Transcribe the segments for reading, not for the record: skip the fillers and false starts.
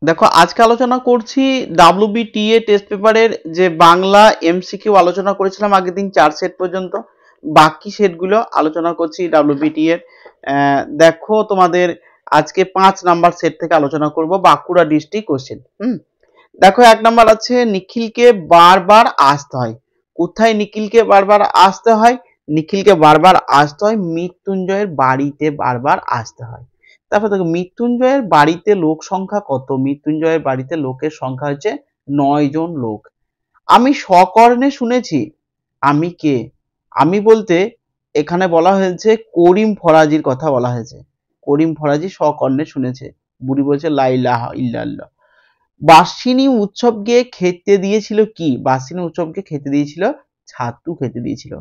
দেখো আজকে আলোচনা করছি WBTA টেস্ট পেপারের যে বাংলা MCQ আলোচনা করেছিলাম আগের দিন 4 সেট পর্যন্ত, বাকি সেটগুলো আলোচনা করছি WBTA এর। দেখো তোমাদের আজকে 5 নাম্বার সেট থেকে আলোচনা করব বাঁকুড়া ডিস্ট্রিক্ট কোশ্চেন। দেখো 1 নাম্বার আছে নিখিলকে বারবার আসতে হয়। কোথায় নিখিলকে বারবার আসতে হয়? নিখিলকে বারবার আসতে হয় মৃত্যুঞ্জয়ের বাড়িতে বারবার আসতে হয়। তারপর দেখো মৃত্যুঞ্জয়ের বাড়িতে লোক সংখ্যা কত? মৃত্যুঞ্জয়ের বাড়িতে লোকের সংখ্যা হচ্ছে 9 জন লোক। আমি সকর্ণে শুনেছি। আমি কে? আমি বলতে এখানে বলা হয়েছে করিম ফরাজির কথা বলা হয়েছে। করিম ফরাজি সকর্ণে শুনেছে। বুড়ি বলছে লা ইলাহা ইল্লাল্লাহ। বার্ষিনী উৎসবকে খেতে দিয়েছিল কি? বার্ষিনী উৎসবকে খেতে দিয়েছিল ছাতু খেতে দিয়েছিল।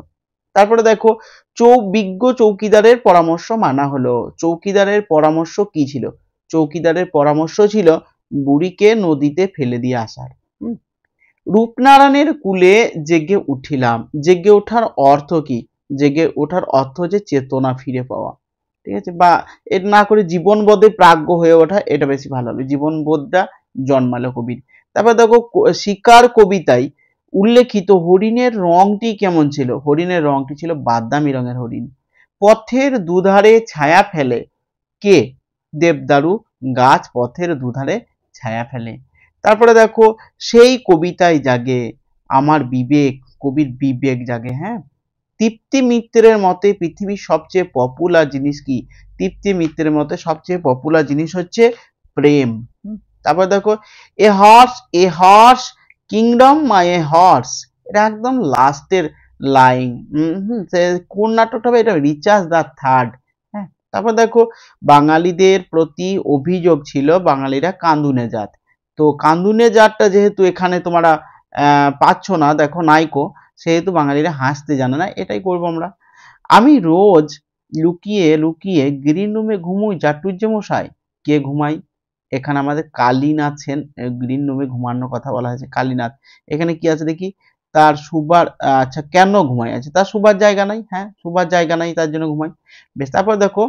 তারপরে দেখো বিজ্ঞ চৌকিদারের পরামর্শ মানা হলো। চৌকিদারের পরামর্শ কি ছিল? চৌকিদারের পরামর্শ ছিল বুড়িকে নদীতে ফেলে দিয়ে আসার। রূপনারায়ণের কুলে জেগে উঠিলাম। জেগে ওঠার অর্থ কি? জেগে ওঠার অর্থ হচ্ছে চেতনা ফিরে পাওয়া। ঠিক আছে, বা এটা না করে জীবনবোধে প্রাজ্ঞ হয়ে ওঠা, এটা বেশি ভালো হবে। জীবনবোধটা জন্মালো কবির। তারপর দেখো শিকার কবিতায় উল্লেখিত হরিণের রংটি কেমন ছিল? হরিণের রংটি ছিল বাদামি রঙের হরিণ। পথের দুধারে ছায়া ফেলে কে? দেবদারু গাছ পথের দুধারে ছায়া ফেলে। তারপরে দেখো সেই কবিতায় জাগে আমার বিবেক, কবির বিবেক জাগে। হ্যাঁ, তৃপ্তি মিত্রের মতে পৃথিবীর সবচেয়ে পপুলার জিনিস কি? তৃপ্তি মিত্রের মতে সবচেয়ে পপুলার জিনিস হচ্ছে প্রেম। তারপর দেখো এ হর্স কিংডম মাই এ হর্স, এটা একদম লাস্টের লাইন। কোন নাটকটা হবে? এটা রিচার্জ দ্য থার্ড। হ্যাঁ, তারপর দেখো বাঙালিদের প্রতি অভিযোগ ছিল বাঙালিরা কান্দুনে জাত। তো কান্দুনে জাতটা যেহেতু এখানে তোমরা পাচ্ছ না, দেখো নাইকো, সেহেতু বাঙালিরা হাসতে জানে না, এটাই করবো আমরা। আমি রোজ লুকিয়ে লুকিয়ে গ্রিন রুমে ঘুমোই চাটুর্যে মশাই। কে ঘুমাই? এখানে আমাদের কালীনাথ সেন গ্রিন রুমে ঘুমানোর কথা বলা হয়েছে। কালীনাথ এখানে কি আছে দেখি, তার শুবার আচ্ছা কেন ঘুমাই আছে, তার শুবার জায়গা নাই। হ্যাঁ, শুবার জায়গা নাই তার জন্য ঘুমাই। বেশ, তারপর দেখো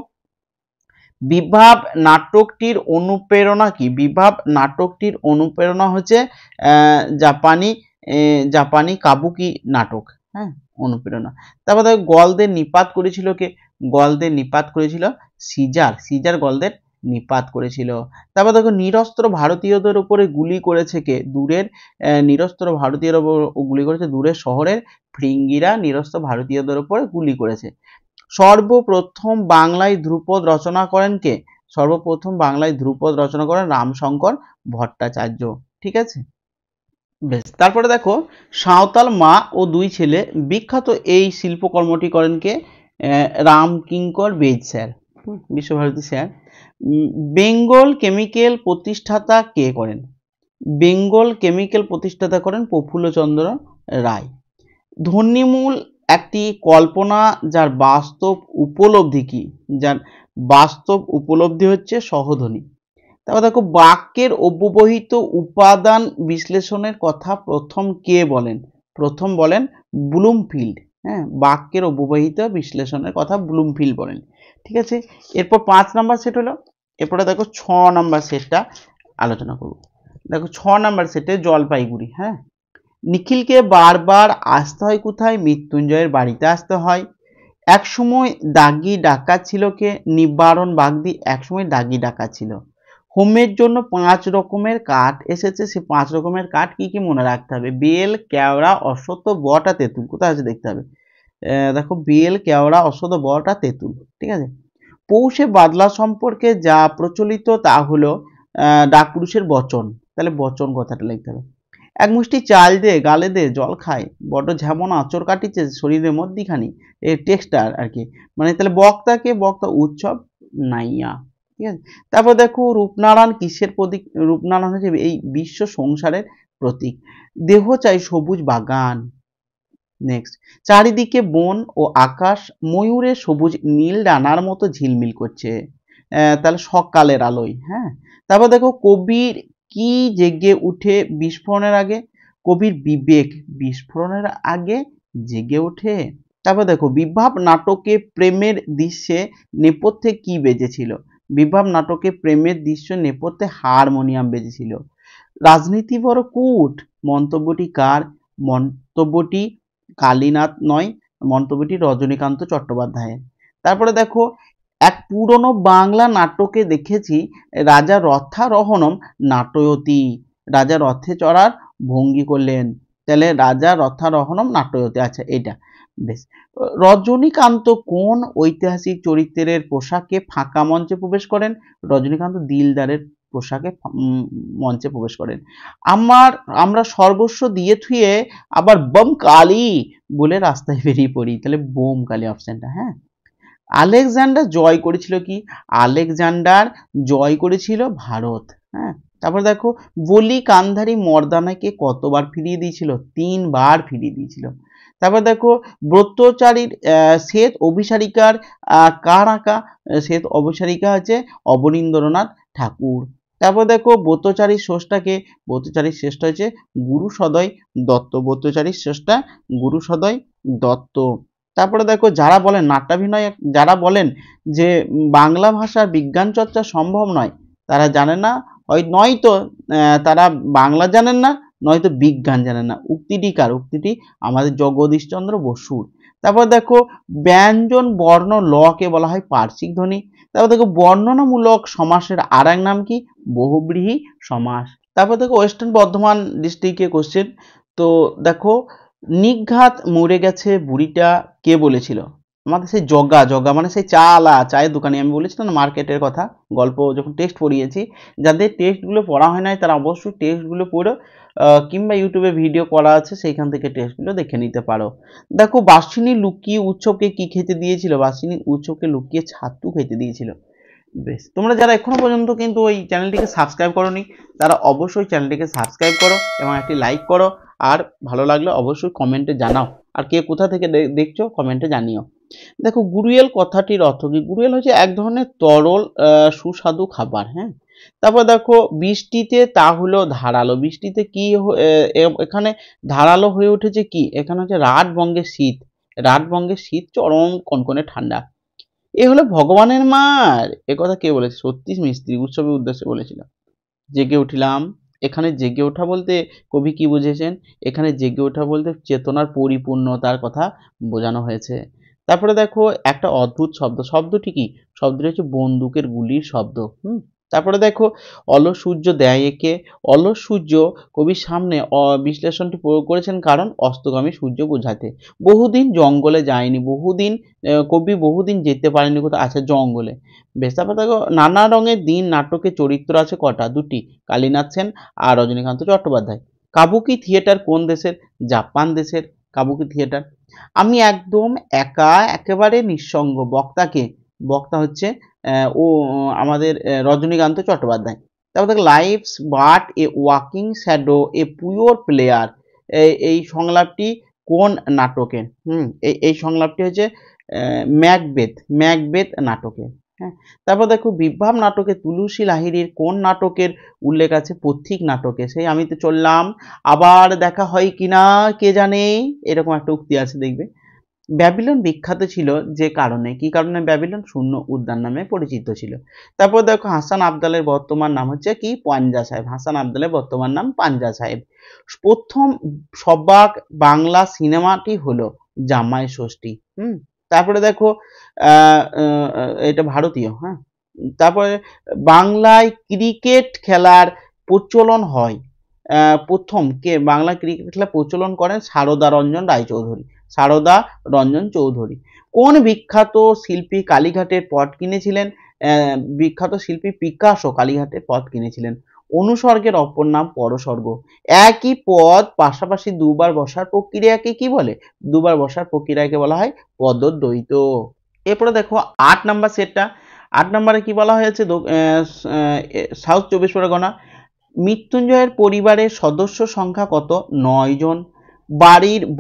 বিভাব নাটকটির অনুপ্রেরণা কি? বিভাব নাটকটির অনুপ্রেরণা হচ্ছে জাপানি জাপানি কাবুকি নাটক। হ্যাঁ, অনুপ্রেরণা। তারপর দেখো গলদের নিপাত করেছিল কে? গলদের নিপাত করেছিল সিজার। সিজার গলদের নিপাত করেছিল। তারপর দেখো নিরস্ত্র ভারতীয়দের উপরে গুলি করেছে কে? দূরের নিরস্ত্র ভারতীয়র উপর গুলি করেছে দূরের শহরের ফ্রিঙ্গিরা নিরস্ত্র ভারতীয়দের উপরে গুলি করেছে। সর্বপ্রথম বাংলায় ধ্রুপদ রচনা করেন কে? সর্বপ্রথম বাংলায় ধ্রুপদ রচনা করেন রামশঙ্কর ভট্টাচার্য। ঠিক আছে, বেশ। তারপরে দেখো সাঁওতাল মা ও দুই ছেলে বিখ্যাত এই শিল্পকর্মটি করেন কে? Ramkinkar Baij sir, Visvabharati sir. Bengal Chemical প্রতিষ্ঠাতা কে করেন? বেঙ্গল কেমিক্যাল প্রতিষ্ঠাতা করেন প্রফুল্লচন্দ্র রায়। ধ্বনিমূল একটি কল্পনা যার বাস্তব উপলব্ধি কি? যার বাস্তব উপলব্ধি হচ্ছে সহধ্বনি। তারপর দেখো বাক্যের অব্যবহিত উপাদান বিশ্লেষণের কথা প্রথম কে বলেন? প্রথম বলেন ব্লুমফিল্ড। হ্যাঁ, বাক্যের অব্যবহিত বিশ্লেষণের কথা ব্লুমফিল্ড বলেন। ঠিক আছে, এরপর 5 নাম্বার সেট হলো। এরপরে দেখো 6 নাম্বার সেটটা আলোচনা করব। দেখো 6 নাম্বার সেটে জলপাইগুড়ি। হ্যাঁ, নিখিলকে বারবার আসতে হয় কোথায়? মৃত্যুঞ্জয়ের বাড়িতে আসতে হয়। একসময় দাগি ডাকাত ছিল কে? নিবারণ বাগদি একসময় দাগি ডাকাত ছিল। হোমের জন্য 5 রকমের কাঠ এসেছে, সে 5 রকমের কাঠ কি কি মনে রাখতে হবে? বেল, কেওড়া, অশ্বত্থ, বট আর তেঁতুল। কোথায় আছে দেখতে হবে। দেখো বেল, কেওড়া, অশ্বত্থ, বট আর তেঁতুল। ঠিক আছে, পৌষে বাদলা সম্পর্কে যা প্রচলিত তা হলো ডাকপুরুষের বচন। তাহলে বচন কথাটা লিখতে হবে। এক মুষ্টি চাল দে গালে দে জল খায়, বড্ড ঝেমন আঁচড় কাটিছে শরীরের মধ্যিখানি। এই টেক্সটার আর কি, মানে তাহলে বক্তাকে বক্তা উৎসব নাইয়া। ঠিক আছে, তারপর দেখো রূপনারায়ণ কিসের প্রতীক? রূপনারায়ণ হচ্ছে এই বিশ্ব সংসারের প্রতীক। দেহ চাই সবুজ বাগান। নেক্সট, চারিদিকে বন ও আকাশ ময়ূরের সবুজ নীল ডানার মতো ঝিলমিল করছে। তাহলে সকালের আলোয়। হ্যাঁ, তারপর দেখো কবির কি জেগে উঠে বিস্ফোরণের আগে? কবির বিবেক বিস্ফোরণের আগে জেগে ওঠে। তারপর দেখো বিভাব নাটকে প্রেমের দৃশ্যে নেপথ্যে কি বেজেছিল? বিপ্লব নাটকে প্রেমের দৃশ্য নেপথ্যে হারমোনিয়াম বেজেছিল। রাজনীতি বড় কূট, মন্তব্যটি কার? মন্তব্যটি কালীনাথ নয়, মন্তব্যটি রজনীকান্ত চট্টোপাধ্যায়ের। তারপরে দেখো, এক পুরনো বাংলা নাটকে দেখেছি রাজা রথারোহণম নাটয়তি, রাজা রথে চড়ার ভঙ্গি করলেন, তাহলে রাজা রথারোহণম নাটয়তি। আচ্ছা, এটা বেশ। রজনীকান্ত কোন ঐতিহাসিক চরিত্রের পোশাকে ফাঁকা মঞ্চে প্রবেশ করেন? রজনীকান্ত দিলদারের পোশাকে মঞ্চে প্রবেশ করেন। আমরা সর্বস্ব দিয়ে থুয়ে আবার বম কালী বলে রাস্তায় বেরিয়ে পড়ি, তাহলে বোম কালী অপশনটা। হ্যাঁ, আলেকজান্ডার জয় করেছিল কি? আলেকজান্ডার জয় করেছিল ভারত। হ্যাঁ, তারপর দেখো, বলি কান্ধারী মর্দানাকে কতবার ফিরিয়ে দিয়েছিল? 3 বার ফিরিয়ে দিয়েছিল। তারপর দেখো, ব্রতচারীর শ্বেত অভিসারিকার কার আঁকা? শ্বেত অভিসারিকা হচ্ছে অবনীন্দ্রনাথ ঠাকুর। তারপর দেখো, ব্রতচারীর স্রষ্টাকে? ব্রতচারীর শ্রেষ্ঠ হচ্ছে গুরু সদয় দত্ত, ব্রতচারীর স্রষ্টা গুরু সদয় দত্ত। তারপরে দেখো, যারা বলেন নাট্যাভিনয়, যারা বলেন যে বাংলা ভাষার বিজ্ঞান চর্চা সম্ভব নয়, তারা জানেন না, নয়তো তারা বাংলা জানেন না, নয়তো বিজ্ঞান জানেন না। উক্তিটি কার? উক্তিটি আমাদের জগদীশচন্দ্র বসুর। তারপর দেখো, ব্যঞ্জন বর্ণ লকে বলা হয় পার্শ্বিক ধ্বনি। তারপর দেখো, বর্ণনামূলক সমাসের আর এক নাম কি? বহুব্রীহি সমাস। তারপর দেখো, ওয়েস্টার্ন বর্ধমান ডিস্ট্রিক্টে কোশ্চেন। তো দেখো, নিঘাত মরে গেছে বুড়িটা কে বলেছিল? আমাদের সেই জগা, জগা মানে সেই চায়ের দোকানে। আমি বলেছিলাম না মার্কেটের কথা, গল্প যখন টেক্সট পড়িয়েছি। যাদের টেক্সটগুলো পড়া হয় নাই তারা অবশ্যই টেক্সটগুলো পড়ো, কিংবা ইউটিউবে ভিডিও করা আছে সেইখান থেকে টেক্সটগুলো দেখে নিতে পারো। দেখো, বাসিনী লুকিয়ে উৎসবকে কি খেতে দিয়েছিল? বাসিনী উৎসবকে লুকিয়ে ছাতু খেতে দিয়েছিল। বেশ, তোমরা যারা এখনো পর্যন্ত কিন্তু ওই চ্যানেলটিকে সাবস্ক্রাইব করোনি, তারা অবশ্যই চ্যানেলটিকে সাবস্ক্রাইব করো এবং একটি লাইক করো। আর ভালো লাগলে অবশ্যই কমেন্টে জানাও, আর কে কোথা থেকে দেখছো কমেন্টে জানিও। দেখো, গুড়িয়েল কথাটির অর্থ কি? গুড়িয়েল হচ্ছে এক ধরনের তরল সুস্বাদু খাবার। হ্যাঁ, তারপর দেখো, বৃষ্টিতে তা হলো ধারালো। বৃষ্টিতে কি এখানে ধারালো হয়ে উঠেছে কি? এখানে হচ্ছে রাতবঙ্গের শীত। রাতবঙ্গের শীত চরম কনকনে ঠান্ডা। এ হলো ভগবানের মার, এ কথা কে বলেছে? সতীশ মিস্ত্রি উৎসবের উদ্দেশ্যে বলেছিল। জেগে উঠিলাম, এখানে জেগে ওঠা বলতে কবি কি বুঝেছেন? এখানে জেগে ওঠা বলতে চেতনার পরিপূর্ণতার কথা বোঝানো হয়েছে। তারপরে দেখো, একটা অদ্ভুত শব্দ, শব্দটি কি? শব্দটি হচ্ছে বন্দুকের গুলির শব্দ। তারপরে দেখো, অলস সূর্য দেয় একে? অলস সূর্য কবির সামনে বিশ্লেষণটি প্রয়োগ করেছেন, কারণ অস্তগামী সূর্য বোঝাতে। বহুদিন জঙ্গলে যায়নি, বহুদিন কবি বহুদিন যেতে পারেনি কোথাও? আচ্ছা, জঙ্গলে। বেশ, তারপর দেখো, নানা রঙের দিন নাটকে চরিত্র আছে কটা? 2টি, কালীনাথ সেন আর রজনীকান্ত চট্টোপাধ্যায়। কাবুকি থিয়েটার কোন দেশের? জাপান দেশের কাবুকি থিয়েটার। আমি একদম একা, একেবারে নিঃসঙ্গ, বক্তাকে? বক্তা হচ্ছে ও আমাদের রজনীকান্ত চট্টোপাধ্যায়। তারপর দেখো, life's but a walking shadow a poor player, এই সংলাপটি কোন নাটকের? এই সংলাপটি হচ্ছে ম্যাকবেথ, ম্যাকবেথ নাটকে। হ্যাঁ, তারপর দেখো, বিপ্লব নাটকে তুলসী লাহিড়ীর কোন নাটকের উল্লেখ আছে? পথিক নাটকে। সেই আমি তো চললাম, আবার দেখা হয় কিনা কে জানে, এরকম একটা উক্তি আছে, দেখবে। ব্যাবিলন বিখ্যাত ছিল যে কারণে? কি কারণে ব্যাবিলন? শূন্য উদ্যান নামে পরিচিত ছিল। তারপর দেখো, হাসান আবদালের বর্তমান নাম হচ্ছে কি? পাঞ্জা সাহেব। হাসান আবদালের বর্তমান নাম পাঞ্জা সাহেব। প্রথম সবাক বাংলা সিনেমাটি হলো জামাই ষষ্ঠী। তারপরে দেখো, এটা ভারতীয়। হ্যাঁ, তারপরে বাংলায় ক্রিকেট খেলার প্রচলন হয়, প্রথম কে বাংলা ক্রিকেট খেলা প্রচলন করেন? সারদা রঞ্জন রায়চৌধুরী। সারদা রঞ্জন চৌধুরী। কোন বিখ্যাত শিল্পী কালীঘাটের পট কিনেছিলেন? বিখ্যাত শিল্পী পিকাসো কালীঘাটের পট কিনেছিলেন। অনুসর্গের অপর নাম পরসর্গ। একই পদ পাশাপাশি দুবার বসার প্রক্রিয়াকে কি বলে? দুবার বসার প্রক্রিয়াকে বলা হয় পদদ্বৈত। এরপরে দেখো 8 নাম্বার সেটটা। 8 নম্বরে কি বলা হয়েছে? সাউথ 24 পরগনা। মৃত্যুঞ্জয়ের পরিবারের সদস্য সংখ্যা কত? 9 জন।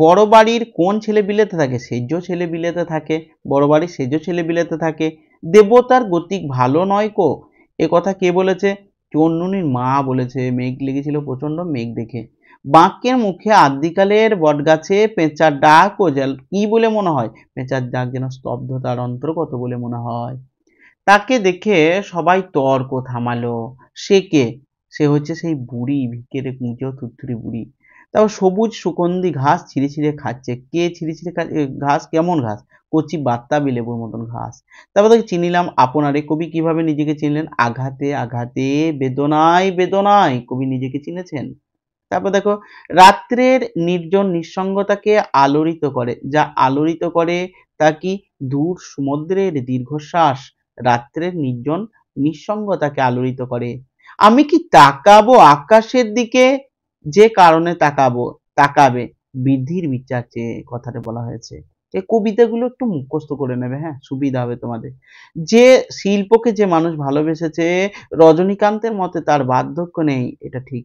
বড় বাড়ির কোন ছেলে বিলেতে থাকে? সেজ ছেলে বিলেতে থাকে। বড় বাড়ির সেজ ছেলে বিলেতে থাকে। দেবতার গতিক ভালো নয় কো, এ কথা কে বলেছে? চন্নুনির মা বলেছে। মেঘ লেগেছিল প্রচন্ড, মেঘ দেখে। বাঁকের মুখে আদ্যিকালের বটগাছে পেঁচার ডাক ও কি বলে মনে হয়? পেঁচার ডাক যেন স্তব্ধতার অন্তর্গত বলে মনে হয়। তাকে দেখে সবাই তর্ক থামালো। সে কে? সে হচ্ছে সেই বুড়ি, ভিকেরে কুঁচো থুরথুরি বুড়ি। তারপর সবুজ সুগন্ধি ঘাস ছিঁড়ে ছিঁড়ে খাচ্ছে। কে ছিঁড়ে ছিঁড়ে খাচ্ছে? ঘাস কেমন ঘাস? কচি বাতাবি লেবুর মতন ঘাস। তারপর তাকে চিনিলাম আপনারে। কবি কিভাবে নিজেকে চিনলেন? আঘাতে আঘাতে, বেদনায় বেদনায় কবি নিজেকে চিনেছেন। তারপর দেখো, রাত্রের নির্জন নিঃসঙ্গতাকে আলোড়িত করে। যা আলোড়িত করে তা কি? দূর সমুদ্রের দীর্ঘশ্বাস রাত্রের নির্জন নিঃসঙ্গতাকে আলোড়িত করে। আমি কি তাকাবো আকাশের দিকে? যে কারণে তাকাবো, তাকাবে বিধির বিচার চেয়ে, কথাটা বলা হয়েছে। এই কবিতাগুলো একটু মুখস্থ করে নেবে, হ্যাঁ, সুবিধা হবে তোমাদের। যে শিল্পকে যে মানুষ ভালোবেসেছে, রজনীকান্তের মতে তার বার্ধক্য নেই, এটা ঠিক।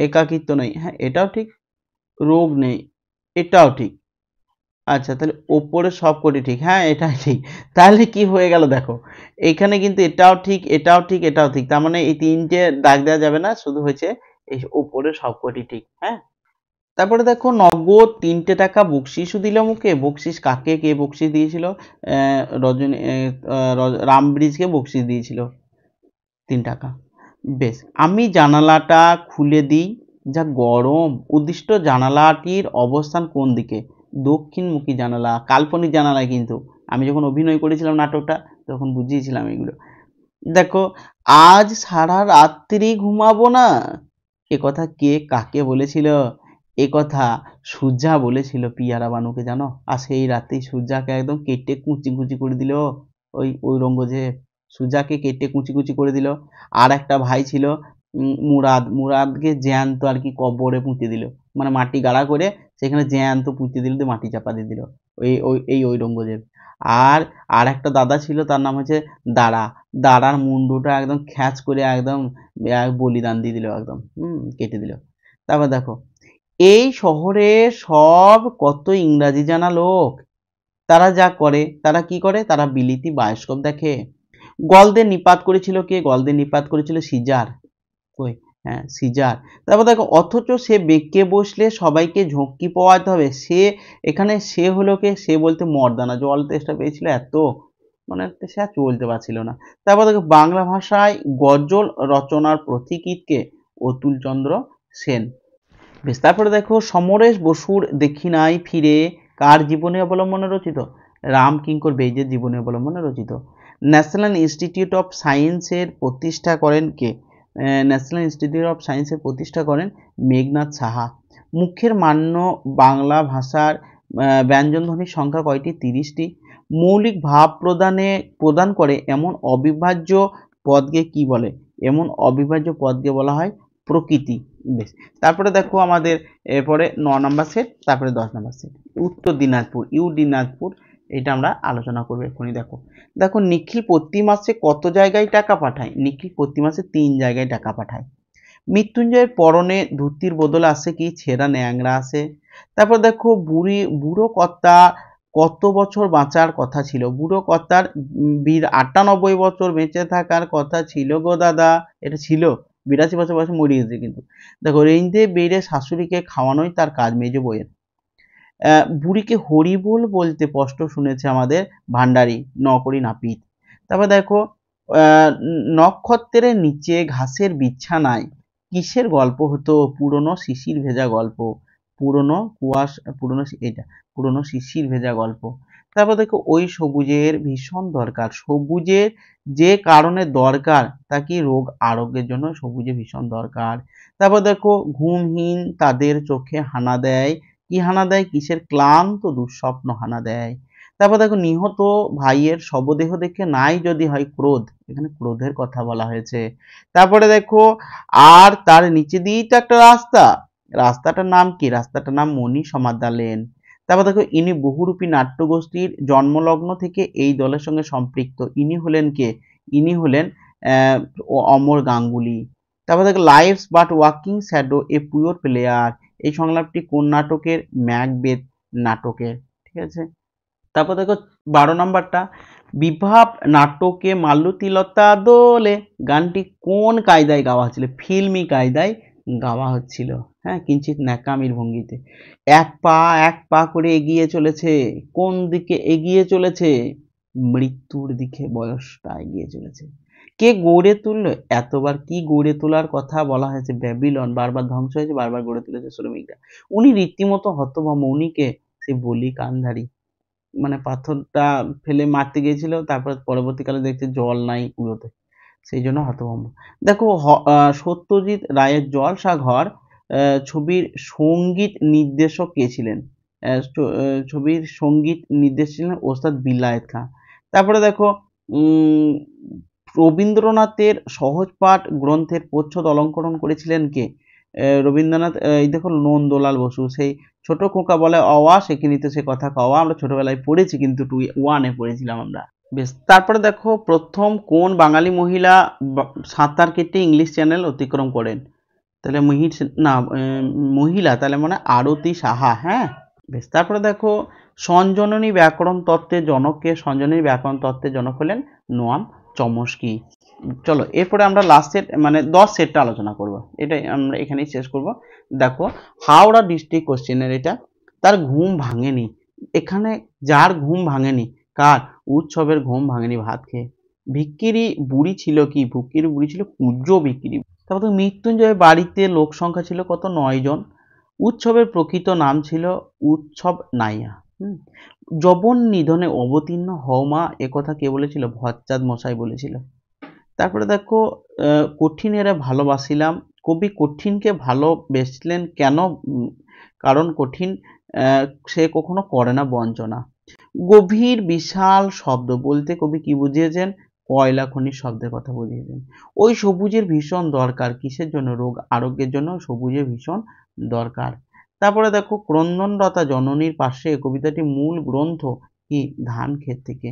একাকিত্ব নেই, হ্যাঁ এটাও ঠিক। রোগ নেই, এটাও ঠিক। আচ্ছা, তাহলে ওপরে সবকটি ঠিক, হ্যাঁ এটাই ঠিক। তাহলে কি হয়ে গেল দেখো, এখানে কিন্তু এটাও ঠিক, এটাও ঠিক, এটাও ঠিক। তার মানে এই তিনটে দাগ দেওয়া যাবে না, শুধু হয়েছে এই ওপরে সবকটি ঠিক, হ্যাঁ। তারপরে দেখো, নগদ ৩ টাকা বকশিসও দিল মুখে। বকশিস কাকে, কে বকশিস দিয়েছিল? রজনী রামব্রিজকে বকশিস দিয়েছিল ৩ টাকা। বেশ, আমি জানালাটা খুলে দিই, যা গরম। উদ্দিষ্ট জানালাটির অবস্থান কোন দিকে? দক্ষিণমুখী জানালা, কাল্পনিক জানালায় কিন্তু। আমি যখন অভিনয় করেছিলাম নাটকটা তখন বুঝিয়েছিলাম এগুলো। দেখো, আজ সারা রাত্রি ঘুমাবো না, এ কথা কে কাকে বলেছিল? এ কথা সুজা বলেছিল পিয়ারা বানুকে, জানো? আর সেই রাতেই সুজাকে একদম কেটে কুচি কুচি করে দিল ওই ঔরঙ্গজেব। সুজাকে কেটে কুচি কুচি করে দিল। আর একটা ভাই ছিল মুরাদ, মুরাদকে জ্যান্ত আর কি কবরে পুঁতে দিল, মানে মাটি গাড়া করে সেখানে জ্যান্ত পুঁতে দিল, দিয়ে মাটি চাপা দিয়ে দিল এই ঔরঙ্গজেব। আর আর একটা দাদা ছিল, তার নাম হচ্ছে দাঁড়া। দাঁড়ার মুন্ডুটা একদম খ্যাচ করে একদম বলিদান দিয়ে দিল, একদম কেটে দিল। তারপর দেখো, এই শহরে সব কত ইংরাজি জানা লোক, তারা যা করে, তারা কি করে? তারা বিলিতি বায়োস্কোপ দেখে। গলদে নিপাত করেছিল কে? গলদে নিপাত করেছিল সিজার। কই? হ্যাঁ, সিজার। তারপর দেখো, অথচ সে বেঁকে বসলে সবাইকে ঝক্কি পোয়াতে হবে। সে এখানে সে হলো কে? সে বলতে মর্দানা। জল তেষ্টা পেয়েছিল এত, মানে সে আর চলতে পারছিল না। তারপর দেখো, বাংলা ভাষায় গজল রচনার পথিকৃৎ কে? অতুলচন্দ্র সেন। বেশ, তারপরে দেখো, সমরেশ বসুর দেখি নাই ফিরে কার জীবনী অবলম্বনে রচিত? রামকিঙ্কর বেইজের জীবনী অবলম্বনে রচিত। ন্যাশনাল ইনস্টিটিউট অফ সায়েন্সের প্রতিষ্ঠা করেন কে? ন্যাশনাল ইনস্টিটিউট অফ সায়েন্সের প্রতিষ্ঠা করেন মেঘনাদ সাহা। মুখের মান্য বাংলা ভাষার ব্যঞ্জনধ্বনির সংখ্যা কয়টি? 30টি। মৌলিক ভাব প্রদান করে এমন অবিভাজ্য পদকে কি বলে? এমন অবিভাজ্য পদকে বলা হয় প্রকৃতি। বেশ, তারপরে দেখো আমাদের এরপরে 9 নম্বর সেট, তারপরে 10 নম্বর সেট। উত্তর দিনাজপুর, দিনাজপুর, এটা আমরা আলোচনা করবো এক্ষুনি। দেখো দেখো, নিখিল প্রতি মাসে কত জায়গায় টাকা পাঠায়? নিখিল প্রতি মাসে 3 জায়গায় টাকা পাঠায়। মৃত্যুঞ্জয়ের পরনে ধুতির বদলে আসে কি? ছেঁড়া ন্যাংরা আসে। তারপর দেখো, বুড়ো কর্তা কত বছর বাঁচার কথা ছিল? বুড়ো কর্তার 98 বছর বেঁচে থাকার কথা ছিল গো দাদা। এটা ছিল, 82 বছর বয়সে মরে গেছে কিন্তু। দেখো, রেঞ্জে বেড়ে শাশুড়িকে খাওয়ানোই তার কাজ, মেজো বউয়ের। বুড়িকে হরিবোল বলতে স্পষ্ট শুনেছে আমাদের ভান্ডারী, নকরি নাপিত। তারপর দেখো, নক্ষত্রের নিচে ঘাসের বিছানায় কিসের গল্প হতো? পুরনো শিশির ভেজা গল্প। পুরনো শিশির ভেজা গল্প। তারপর দেখো, ওই সবুজের ভীষণ দরকার। সবুজের যে কারণে দরকার তা কি? রোগ আরোগ্যের জন্য সবুজে ভীষণ দরকার। তারপর দেখো, ঘুমহীন তাদের চোখে হানা দেয়। কি হানা দেয়? কিসের? ক্লান্ত দুঃস্বপ্ন হানা দেয়। তারপর দেখো, নিহত ভাইয়ের শবদেহ দেখে নাই যদি হয় ক্রোধ, এখানে ক্রোধের কথা বলা হয়েছে। তারপরে দেখো, আর তার নিচে দিয়েই তো একটা রাস্তা, রাস্তাটার নাম কি? রাস্তাটার নাম মণি সমাদ্দার লেন। তারপর দেখো, ইনি বহুরূপী নাট্যগোষ্ঠীর জন্মলগ্ন থেকে এই দলের সঙ্গে সম্পৃক্ত। ইনি হলেন কে? ইনি হলেন অমর গাঙ্গুলি। তারপর দেখো, life's but walking shadow a poor player, এই সংলাপটি কোন নাটকের? ম্যাকবেথ নাটকের, ঠিক আছে। তারপর দেখো 12 নম্বরটা, বিভাব নাটকে মালতীলতা দোলে গানটি কোন কায়দায় গাওয়া হচ্ছিল? ফিল্মি কায়দায় গাওয়া হচ্ছিল, হ্যাঁ, কিঞ্চিত ন্যাকামির ভঙ্গিতে। এক পা এক পা করে এগিয়ে চলেছে, কোন দিকে এগিয়ে চলেছে? মৃত্যুর দিকে বয়সটা এগিয়ে চলেছে। কে গড়ে তুললো? এতবার কি গড়ে তোলার কথা বলা হয়েছে? ব্যাবিলন বারবার ধ্বংস হয়েছে, বারবার গড়ে তুলেছে শ্রমিকরা। উনি রীতিমতো হতভম্ব। উনি কে? সেই বলি কান্ধারী। মানে পাথরটা ফেলে মারতে গিয়েছিল, তারপর পরবর্তীকালে দেখছে জল নাই কুয়োতে, সেই জন্য হতভম্ব। দেখো সত্যজিৎ রায়ের জলসা ঘর ছবির সঙ্গীত নির্দেশক কে ছিলেন? ছবির সঙ্গীত নির্দেশ ছিলেন ওস্তাদ বিলায়েত খাঁ। তারপরে দেখো উম রবীন্দ্রনাথের সহজপাঠ গ্রন্থের প্রচ্ছদ অলঙ্করণ করেছিলেন কে? রবীন্দ্রনাথ, এই দেখো নন্দলাল বসু। সেই ছোট খোকা বলে অওয়া শেখেনি সে কথা কওয়া, আমরা ছোটবেলায় পড়েছি, কিন্তু 1 পড়েছিলাম আমরা। বেশ, তারপরে দেখো প্রথম কোন বাঙালি মহিলা সাঁতার কেটে ইংলিশ চ্যানেল অতিক্রম করেন? তাহলে মহিলা, তাহলে মানে আরতি সাহা। হ্যাঁ, বেশ। তারপরে দেখো সঞ্জননী ব্যাকরণ তত্ত্বের জনককে? সঞ্জননী ব্যাকরণ তত্ত্বের জনক হলেন নোয়াম চমস্কি। চলো এরপরে আমরা লাস্ট সেট মানে 10 সেটটা আলোচনা করব, এটাই আমরা এখানেই শেষ করব। দেখো হাওড়া ডিস্ট্রিক্ট কোশ্চেনের এটা। তার ঘুম ভাঙেনি, এখানে যার ঘুম ভাঙেনি, কার? উৎসবের ঘুম ভাঙেনি ভাত খেয়ে। ভিক্কিরি বুড়ি ছিল কি? ভিক্কিরি বুড়ি ছিল পূজ্য ভিক্কিরি। তারপর মৃত্যুঞ্জয় বাড়িতে লোক সংখ্যা ছিল কত? 9 জন। উৎসবের প্রকৃত নাম ছিল উৎসব নাইয়া। যবন নিধনে অবতীর্ণ হও মা, একথা কে বলেছিল? ভট্টাচার্য মশাই বলেছিল। তারপরে দেখো কঠিনেরে ভালোবাসিলাম, কবি কঠিনকে ভালোবেসলেন কেন? কারণ কঠিন সে কখনো করে না বঞ্চনা। গভীর বিশাল শব্দ বলতে কবি কি বুঝিয়েছেন? কয়লা খনির শব্দের কথা বুঝিয়েছেন। ওই সবুজের ভীষণ দরকার, কিসের জন্য? রোগ আরোগ্যের জন্য সবুজের ভীষণ দরকার। তারপরে দেখো ক্রন্দনরতা জননীর পাশে কবিতাটি মূল গ্রন্থ কি? ধান ক্ষেত থেকে।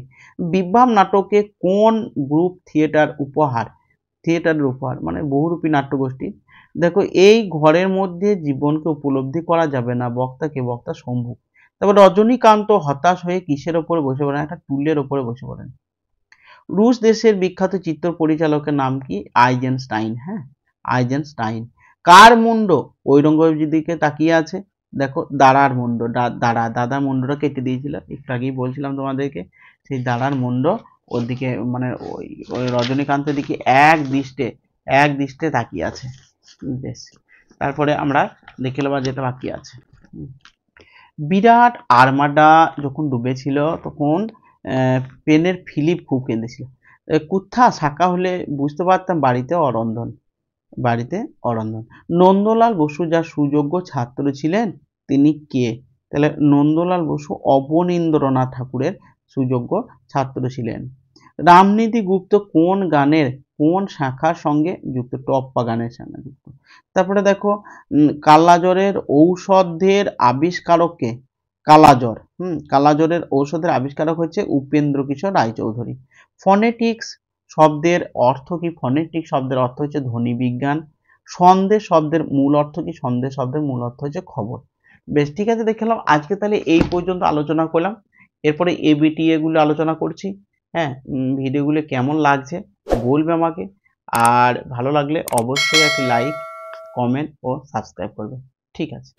বিভ্রাম নাটকে কোন গ্রুপ থিয়েটারের উপহার মানে বহুরূপী নাট্যগোষ্ঠী। দেখো এই ঘরের মধ্যে জীবনকে উপলব্ধি করা যাবে না, বক্তাকে? বক্তা শম্ভু। তারপর রজনীকান্ত হতাশ হয়ে কিসের ওপরে বসে পড়েন? একটা টুলের ওপরে বসে পড়েন। রুশ দেশের বিখ্যাত চিত্র পরিচালকের নাম কি? আইজেনস্টাইন। হ্যাঁ, আইজেনস্টাইন। কার মুন্ড ঔরঙ্গজেবের দিকে তাকিয়ে আছে? দেখো দাঁড়ার মুন্ড। দাদার মুন্ডটা কেটে দিয়েছিল, একটু আগেই বলছিলাম তোমাদেরকে। সেই দাঁড়ার মুন্ড ওর দিকে মানে ওই রজনীকান্তের দিকে এক দৃষ্টে তাকিয়ে আছে। বেশ, তারপরে আমরা দেখে নেওয়া যেটা বাকি আছে। বিরাট আর্মাডা যখন ডুবেছিল তখন পেনের ফিলিপ খুব কেঁদেছিল। কুত্থা শাখা হলে বুঝতে পারতাম বাড়িতে অরন্ধন। নন্দলাল বসু যার সুযোগ্য ছাত্র ছিলেন তিনি কে? তাহলে নন্দলাল বসু অবনীন্দ্রনাথ ঠাকুরের সুযোগ্য ছাত্র ছিলেন। রামনীতি গুপ্ত কোন গানের কোন শাখার সঙ্গে যুক্ত? টপ্পা গানের সঙ্গে যুক্ত। তারপরে দেখো কালাজ্বরের ঔষধের আবিষ্কারক কে? কালাজ্বরের ঔষধের আবিষ্কারক হচ্ছে উপেন্দ্র কিশোর রায়চৌধুরী। ফনেটিক্স শব্দের অর্থ কি? ফনেটিক্স শব্দের অর্থ হচ্ছে ধ্বনি বিজ্ঞান। সন্দেশ শব্দের মূল অর্থ কি? সন্দেশ শব্দের মূল অর্থ হচ্ছে খবর। বেশ, ঠিক আছে, দেখলাম আজকে তাহলে এই পর্যন্ত আলোচনা করলাম। এরপরে এবিটিএ গুলো আলোচনা করছি। হ্যাঁ, ভিডিওগুলো কেমন লাগছে বলবে আমাকে, আর ভালো লাগলে অবশ্যই একটি লাইক, কমেন্ট ও সাবস্ক্রাইব করবে। ঠিক আছে।